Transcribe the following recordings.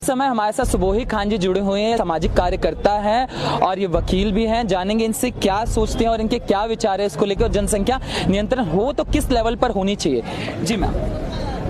समय हमारे साथ सुबोही खान जी जुड़े हुए हैं, सामाजिक कार्यकर्ता हैं और ये वकील भी हैं। जानेंगे इनसे क्या सोचते हैं और इनके क्या विचार है इसको लेकर, और जनसंख्या नियंत्रण हो तो किस लेवल पर होनी चाहिए। जी मैम,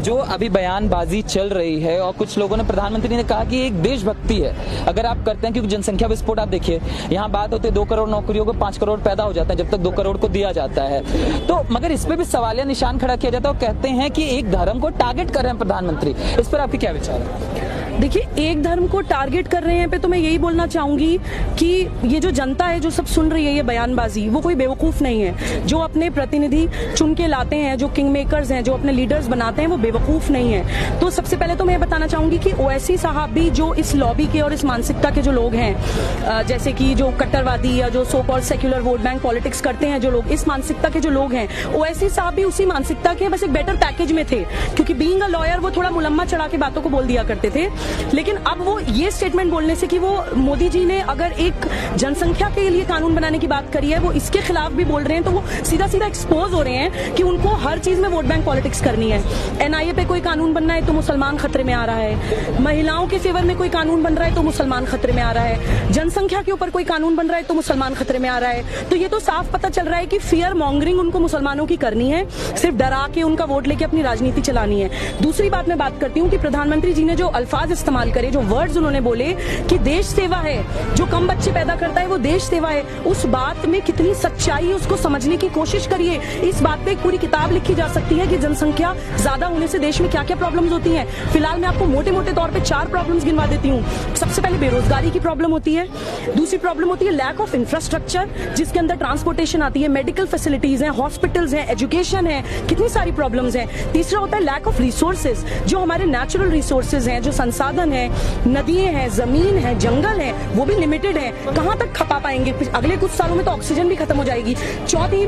जो अभी बयानबाजी चल रही है और कुछ लोगों ने, प्रधानमंत्री ने कहा कि एक देशभक्ति है अगर आप करते हैं, क्योंकि जनसंख्या विस्फोट आप देखिए, यहाँ बात होती है 2 करोड़ नौकरियों को 5 करोड़ पैदा हो जाता है जब तक 2 करोड़ को दिया जाता है। तो मगर इस पे भी सवालिया निशान खड़ा किया जाता है और कहते हैं कि एक धर्म को टारगेट कर रहे हैं प्रधानमंत्री। इस पर आपके क्या विचार है? देखिए, एक धर्म को टारगेट कर रहे हैं पे तो मैं यही बोलना चाहूंगी कि ये जो जनता है जो सब सुन रही है ये बयानबाजी, वो कोई बेवकूफ नहीं है। जो अपने प्रतिनिधि चुन के लाते हैं, जो किंग मेकर्स हैं, जो अपने लीडर्स बनाते हैं, वो बेवकूफ नहीं है। तो सबसे पहले तो मैं बताना चाहूंगी कि ओवैसी साहब भी जो इस लॉबी के और इस मानसिकता के जो लोग हैं, जैसे कि जो कट्टरवादी या जो so called secular vote bank politics करते हैं, जो लोग इस मानसिकता के जो लोग हैं, ओवैसी साहब भी उसी मानसिकता के बस एक बेटर पैकेज में थे। क्योंकि बीइंग अ लॉयर वो थोड़ा मुलम्मा चढ़ा के बातों को बोल दिया करते थे, लेकिन अब वो ये स्टेटमेंट बोलने से कि वो मोदी जी ने अगर एक जनसंख्या के लिए कानून बनाने की बात करी है, वो इसके खिलाफ भी बोल रहे हैं, तो वो सीधा सीधा एक्सपोज हो रहे हैं कि उनको हर चीज में वोट बैंक पॉलिटिक्स करनी है। एनआईए पे कोई कानून बनना है तो मुसलमान खतरे में आ रहा है, महिलाओं के फेवर में कोई कानून बन रहा है तो मुसलमान खतरे में आ रहा है, जनसंख्या के ऊपर कोई कानून बन रहा है तो मुसलमान खतरे में आ रहा है। तो ये तो साफ पता चल रहा है कि फियर मॉन्गरिंग उनको मुसलमानों की करनी है, सिर्फ डरा के उनका वोट लेके अपनी राजनीति चलानी है। दूसरी बात मैं बात करती हूँ कि प्रधानमंत्री जी ने जो अल्फाज इस्तेमाल करे, जो वर्ड्स उन्होंने बोले कि देश सेवा है, जो कम बच्चे पैदा करता है वो देश सेवा है, उस बात में कितनी सच्चाई है उसको समझने की कोशिश करिए। इस बात पे एक पूरी किताब लिखी जा सकती है कि जनसंख्या ज्यादा होने से देश में क्या क्या प्रॉब्लम्स होती हैं। फिलहाल मैं आपको मोटे मोटे तौर पे 4 प्रॉब्लम्स गिनवा देती हूँ। सबसे पहले बेरोजगारी की प्रॉब्लम होती है, दूसरी प्रॉब्लम होती है लैक ऑफ इंफ्रास्ट्रक्चर, जिसके अंदर ट्रांसपोर्टेशन आती है, मेडिकल फैसिलिटीज है, हॉस्पिटल्स है, एजुकेशन है, कितनी सारी प्रॉब्लम्स हैं। तीसरा होता है लैक ऑफ रिसोर्सेज, जो हमारे नेचुरल रिसोर्सेज हैं, जो संसाधन है, नदियां हैं, जमीन है, जंगल है, वो भी लिमिटेड है, कहां तक खपा पाएंगे? अगले कुछ सालों में तो ऑक्सीजन भी खत्म हो जाएगी। चौथी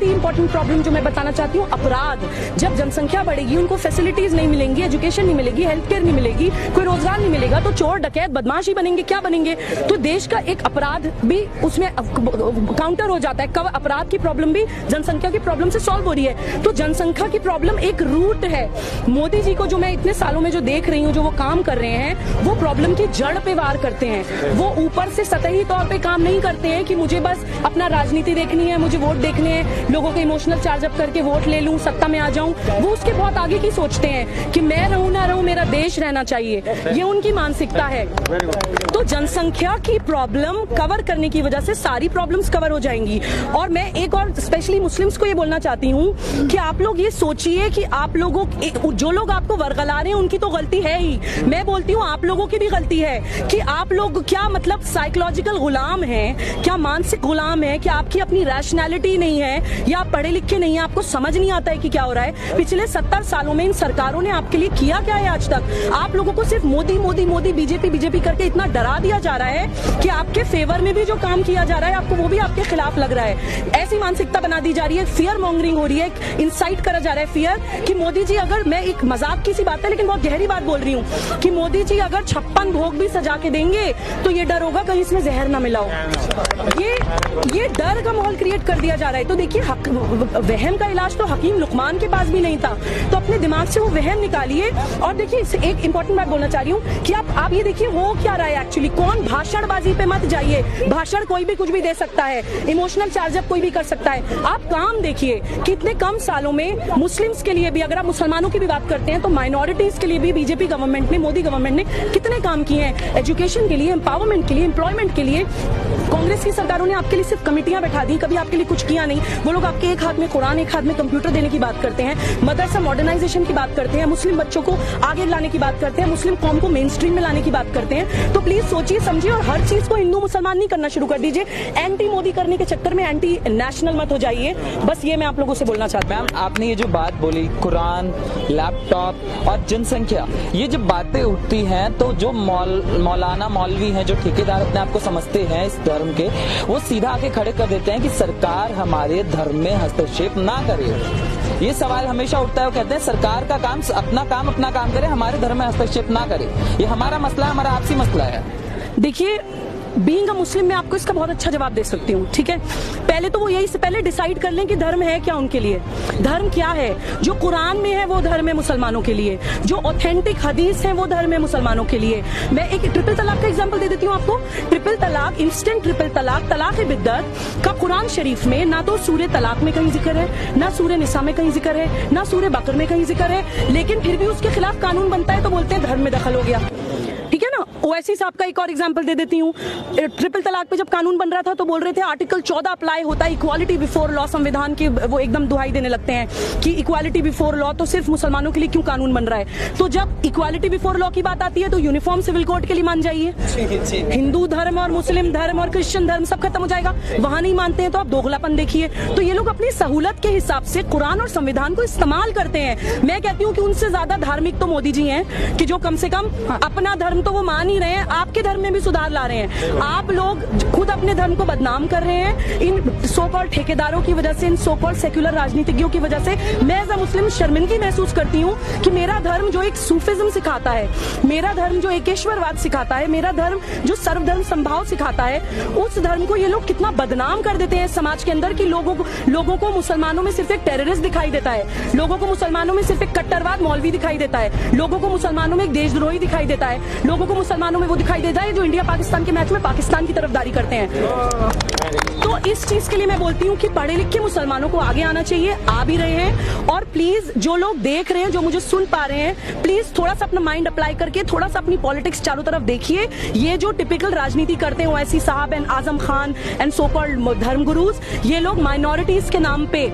इंपॉर्टेंट प्रॉब्लम जो मैं बताना चाहती हूँ, अपराध। जब जनसंख्या बढ़ेगी, उनको फैसिलिटीज नहीं मिलेंगी, एजुकेशन नहीं मिलेगी, हेल्थ केयर नहीं मिलेगी, कोई रोजगार नहीं मिलेगा, तो चोर डकैत बदमाश ही बनेंगे, क्या बनेंगे? तो देश का एक अपराध भी उसमें काउंटर हो जाता है। कब अपराध की प्रॉब्लम भी जनसंख्या की प्रॉब्लम से सॉल्व हो रही है। तो जनसंख्या की प्रॉब्लम एक रूट है। मोदी जी को जो मैं इतने सालों में जो देख रही हूँ, जो वो काम कर रहे हैं, वो प्रॉब्लम की जड़ पे वार करते हैं। वो ऊपर से सतही तौर पे काम नहीं करते हैं कि मुझे बस अपना राजनीति देखनी है, मुझे वोट देखने हैं, लोगों को इमोशनल चार्ज अप करके वोट ले लूं, सत्ता में आ जाऊं। वो उसके बहुत आगे की सोचते हैं कि मैं रहूं ना रहूं, मेरा देश रहना चाहिए। ये उनकी मानसिकता है। तो जनसंख्या की प्रॉब्लम कवर करने की वजह से सारी प्रॉब्लम्स कवर हो जाएंगी। और मैं एक और स्पेशली मुस्लिम्स को ये बोलना चाहती हूँ कि आप लोग ये सोचिए कि आप लोगों, जो लोग आपको वर्गला रहे हैं उनकी तो गलती है ही, मैं बोलती हूँ आप लोगों की भी गलती है कि आप लोग क्या मतलब साइकोलॉजिकल गुलाम हैं, क्या मानसिक गुलाम है, क्या आपकी अपनी रैशनैलिटी नहीं है, या आप पढ़े लिखे नहीं है, आपको समझ नहीं आता है कि क्या हो रहा है। पिछले 70 सालों में इन सरकारों ने आपके लिए किया क्या है आज तक? आप लोगों को सिर्फ मोदी मोदी मोदी, बीजेपी बीजेपी करके इतना डरा दिया जा रहा है कि आपके फेवर में भी जो काम किया जा रहा है, आपको वो भी आपके खिलाफ लग रहा है। ऐसी मानसिकता बना दी जा रही है, फियर मॉन्गरिंग हो रही है, इंसाइट करा जा रहा है फियर कि मोदी जी, अगर मैं एक मजाक की सी बात है लेकिन बहुत गहरी बात बोल रही हूँ, कि मोदी जी अगर 56 भोग भी सजा के देंगे तो ये डर होगा कहीं इसमें जहर ना मिला हो। ये डर का माहौल क्रिएट कर दिया जा रहा है। तो देखिए, वहम का इलाज तो हकीम लुकमान के पास भी नहीं था, तो अपने दिमाग से वो वहम निकालिए। और देखिए, एक इंपॉर्टेंट बात बोलना चाह रही हूँ कि आप ये देखिए हो क्या रहा है एक्चुअली। कौन, भाषणबाजी पे मत जाइए, भाषण कोई भी कुछ भी दे सकता है, इमोशनल चार्जअप कोई भी कर सकता है। आप काम देखिए, कितने कम सालों में मुस्लिम्स के लिए भी, अगर आप मुसलमानों की भी बात करते हैं तो माइनॉरिटीज के लिए भी बीजेपी गवर्नमेंट ने, मोदी गवर्नमेंट ने कितने काम किए हैं, एजुकेशन के लिए, एम्पावरमेंट के लिए, एम्प्लॉयमेंट के लिए। कांग्रेस की सरकारों ने आपके लिए सिर्फ कमिटियां बैठा दी, कभी आपके लिए कुछ किया नहीं। वो लोग आपके एक हाथ में कुरान, एक हाथ में कंप्यूटर देने की बात करते हैं, मदरसा मॉडर्नाइजेशन की बात करते हैं, मुस्लिम बच्चों को आगे लाने की बात करते हैं, मुस्लिम कौम को मेन स्ट्रीम में लाने की बात करते हैं। तो प्लीज सोचिए समझिए और हर चीज को हिंदू मुसलमान नहीं करना शुरू कर दीजिए। एंटी मोदी करने के चक्कर में एंटी नेशनल मत हो जाइए। बस ये मैं आप लोगों से बोलना चाहता हूँ। मैम, आपने ये जो बात बोली, कुरान, लैपटॉप और जनसंख्या, ये जब बातें उठती हैं तो जो मौलाना मौलवी हैं, जो ठेकेदार अपने आप को समझते हैं इस धर्म के, वो सीधा आके खड़े कर देते हैं कि सरकार हमारे धर्म में हस्तक्षेप ना करे। ये सवाल हमेशा उठता है। वो कहते हैं सरकार का काम अपना काम करे, हमारे धर्म में हस्तक्षेप ना करे। ये हमारा मसला है, हमारा आपसी मसला है। देखिए, बीइंग अ मुस्लिम मैं आपको इसका बहुत अच्छा जवाब दे सकती हूँ, ठीक है। पहले तो वो यही से पहले डिसाइड कर लें कि धर्म है क्या उनके लिए, धर्म क्या है। जो कुरान में है वो धर्म है मुसलमानों के लिए, जो ऑथेंटिक हदीस है वो धर्म है मुसलमानों के लिए। मैं एक ट्रिपल तलाक का एग्जांपल दे देती हूँ आपको। ट्रिपल तलाक, इंस्टेंट ट्रिपल तलाक, तलाक बिद्दत का कुरान शरीफ में ना तो सूरे तलाक में कहीं जिक्र है, ना सूरे निसा में कहीं जिक्र है, ना सूरे बकर में कहीं जिक्र है, लेकिन फिर भी उसके खिलाफ कानून बनता है तो बोलते हैं धर्म में दखल हो गया, ठीक है ना। ओवैसी साहब का एक और एग्जांपल दे देती हूँ। ट्रिपल तलाक पे जब कानून बन रहा था तो बोल रहे थे आर्टिकल 14 अप्लाई होता है, इक्वालिटी बिफोर लॉ, संविधान की वो एकदम दुहाई देने लगते हैं कि इक्वालिटी बिफोर लॉ तो सिर्फ मुसलमानों के लिए क्यों कानून बन रहा है। तो जब इक्वालिटी बिफोर लॉ की बात आती है तो यूनिफॉर्म सिविल कोड के लिए मान जाइए, हिंदू धर्म और मुस्लिम धर्म और क्रिश्चियन धर्म सब खत्म हो जाएगा। वहां नहीं मानते हैं तो आप दोगलापन देखिए। तो ये लोग अपनी सहूलत के हिसाब से कुरान और संविधान को इस्तेमाल करते हैं। मैं कहती हूँ कि उनसे ज्यादा धार्मिक तो मोदी जी हैं कि जो कम से कम अपना धर्म तो वो मान ही रहे हैं, आपके धर्म में भी सुधार ला रहे हैं। आप लोग खुद अपने धर्म को बदनाम कर रहे हैं इन सो कॉल्ड ठेकेदारों की वजह से, इन सो कॉल्ड सेक्युलर राजनीतिज्ञों की वजह से। मैं एज अ मुस्लिम शर्मिंदगी महसूस करती हूँ कि मेरा धर्म जो एक सूफिज्म सिखाता है, मेरा धर्म जो एकेश्वरवाद सिखाता है, मेरा धर्म जो सर्वधर्म संभाव सिखाता है, उस धर्म को ये लोग कितना बदनाम कर देते हैं समाज के अंदर कि लोगों को मुसलमानों में सिर्फ एक टेररिस्ट दिखाई देता है, लोगों को मुसलमानों में सिर्फ एक कट्टरवाद मौलवी दिखाई देता है, लोगों को मुसलमानों में एक देशद्रोही दिखाई देता है, लोगों को मुसलमानों में वो दिखाई देता है जो इंडिया पाकिस्तान के मैच में पाकिस्तान की तरफदारी करते हैं। तो इस चीज के लिए मैं बोलती हूँ कि पढ़े लिखे मुसलमानों को आगे आना चाहिए, आ भी रहे हैं। और प्लीज जो लोग देख रहे हैं, जो मुझे सुन पा रहे हैं, प्लीज थोड़ा सा अपना माइंड अप्लाई करके थोड़ा सा अपनी पॉलिटिक्स चारों तरफ देखिए। ये जो टिपिकल राजनीति करते हैं ओवैसी साहब and Azam Khan and so called धर्म गुरुज, ये लोग माइनॉरिटीज के नाम पे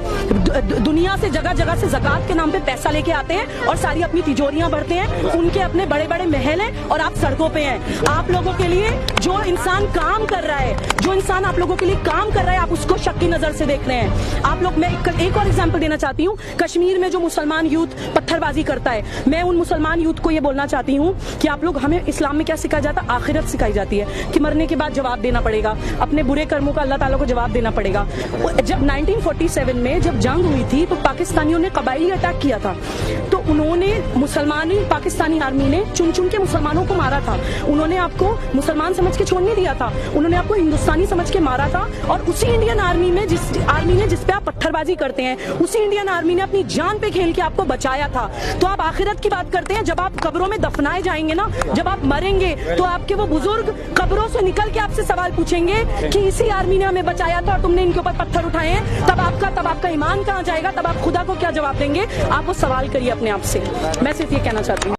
दुनिया से जगह जगह से ज़कात के नाम पे पैसा लेके आते हैं और सारी अपनी तिजोरियां भरते हैं। उनके अपने बड़े बड़े महल हैं और आप सड़कों पे हैं। आप लोगों के लिए जो इंसान काम कर रहा है, जो इंसान आप लोगों के लिए काम कर रहा है, आप उसको शक की नजर से देख रहे हैं। आप लोग, मैं एक और एग्जांपल देना चाहती हूँ। कश्मीर में जो मुसलमान यूथ पत्थरबाजी करता है, मैं उन मुसलमान यूथ को ये बोलना चाहती हूँ कि आप लोग, हमें इस्लाम में क्या सिखाया जाता है? आखिरत सिखाई जाती है कि मरने के बाद जवाब देना पड़ेगा, अपने बुरे कर्मों का अल्लाह ताला को जवाब देना पड़ेगा। जब 1947 में जब जंग हुई थी तो पाकिस्तानियों ने कबायली अटैक किया था, तो उन्होंने मुसलमानी पाकिस्तानी आर्मी ने चुन चुन के मुसलमानों को मारा था। उन्होंने आपको मुसलमान समझ के छोड़ नहीं दिया था, उन्होंने आपको हिंदुस्तानी समझ के मारा था। और उसी इंडियन आर्मी में जिस पे आप पत्थरबाजी करते हैं, उसी इंडियन आर्मी ने अपनी जान पे खेल के आपको बचाया था। तो आप आखिरत की बात करते हैं, जब आप कब्रों में दफनाए जाएंगे ना, जब आप मरेंगे तो आपके वो बुजुर्ग कब्रों से निकल के आपसे सवाल पूछेंगे कि इसी आर्मी ने हमें बचाया था और तुमने इनके ऊपर पत्थर उठाए हैं। तब आपका ईमान कहाँ जाएगा? तब आप खुदा को क्या जवाब देंगे? आप वो सवाल करिए अपने आप से। मैं सिर्फ ये कहना चाहती हूँ।